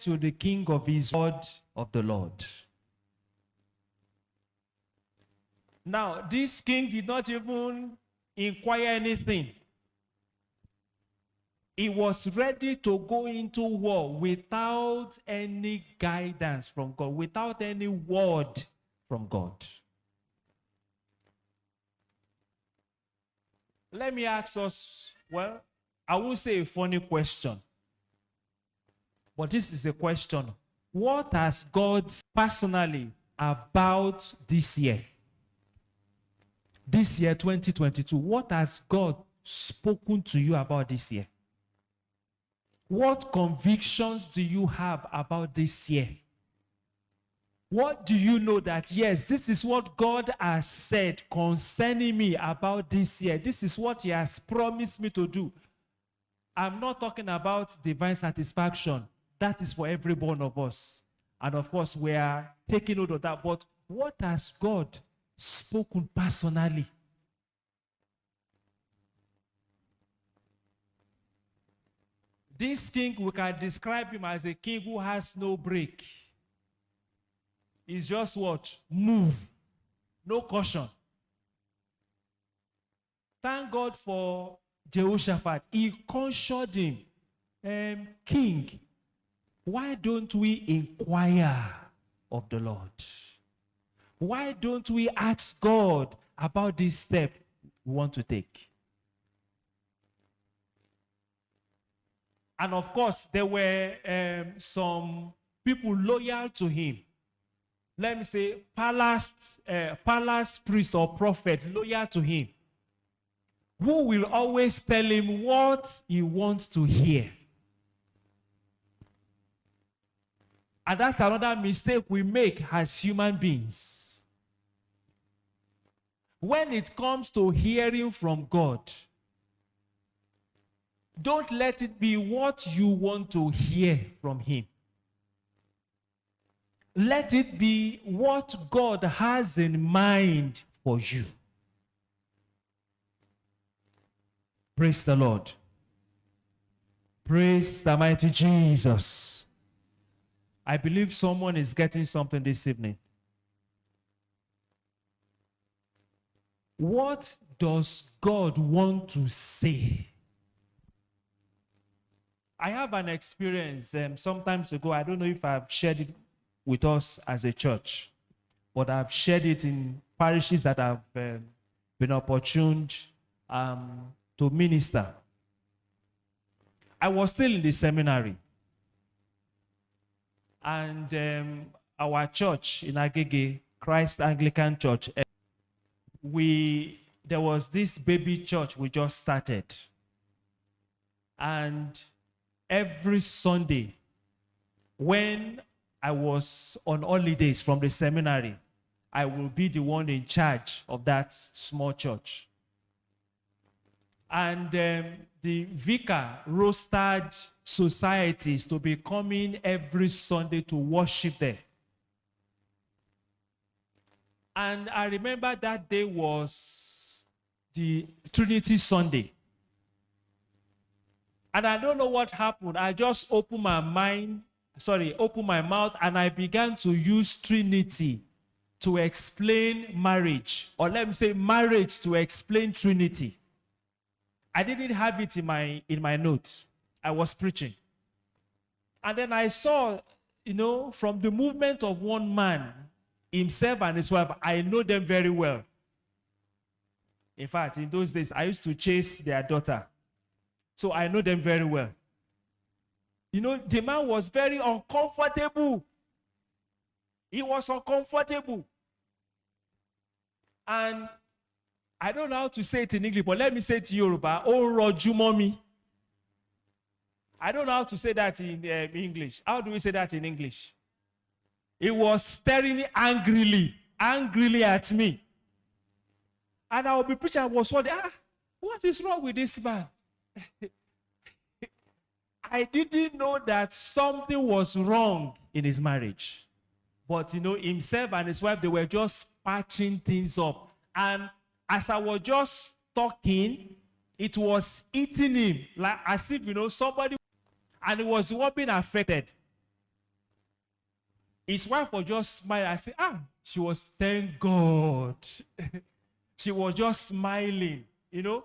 to the king of his word of the Lord. Now, this king did not even inquire anything. He was ready to go into war without any guidance from God, without any word from God. Let me ask us, well, I won't say a funny question, but this is a question. What has God personally about this year? This year, 2022, what has God spoken to you about this year? What convictions do you have about this year? What do you know that, yes, this is what God has said concerning me about this year. This is what he has promised me to do. I'm not talking about divine satisfaction. That is for every one of us. And of course, we are taking note of that. But what has God spoken personally? This king, we can describe him as a king who has no break. It's just what? Move. No caution. Thank God for Jehoshaphat. He cautioned him, King, why don't we inquire of the Lord? Why don't we ask God about this step we want to take? And of course, there were some people loyal to him. Let me say, palace priest or prophet loyal to him, who will always tell him what he wants to hear. And that's another mistake we make as human beings. When it comes to hearing from God, don't let it be what you want to hear from him. Let it be what God has in mind for you. Praise the Lord. Praise the mighty Jesus. I believe someone is getting something this evening. What does God want to say? I have an experience some time ago. I don't know if I've shared it with us as a church, but I've shared it in parishes that have been opportuned to minister. I was still in the seminary, and our church in Agege, Christ Anglican Church, there was this baby church we just started, and every Sunday when I was on holidays from the seminary, I will be the one in charge of that small church. And the vicar rostered societies to be coming every Sunday to worship there. And I remember that day was the Trinity Sunday. And I don't know what happened. I just opened my mouth, and I began to use Trinity to explain marriage. Or let me say marriage to explain Trinity. I didn't have it in my notes. I was preaching. And then I saw, from the movement of one man, himself and his wife, I know them very well. In fact, in those days, I used to chase their daughter. So I know them very well. The man was very uncomfortable. He was uncomfortable. And I don't know how to say it in English, but let me say it in Yoruba. Oh, Rojumomi. I don't know how to say that in English. How do we say that in English? He was staring angrily at me. And I will be preaching. I was wondering, what is wrong with this man? I didn't know that something was wrong in his marriage. But, himself and his wife, they were just patching things up. And as I was just talking, it was eating him, like as if, somebody, and it was the one being affected. His wife was just smiling. I said, she was, thank God. She was just smiling, you know.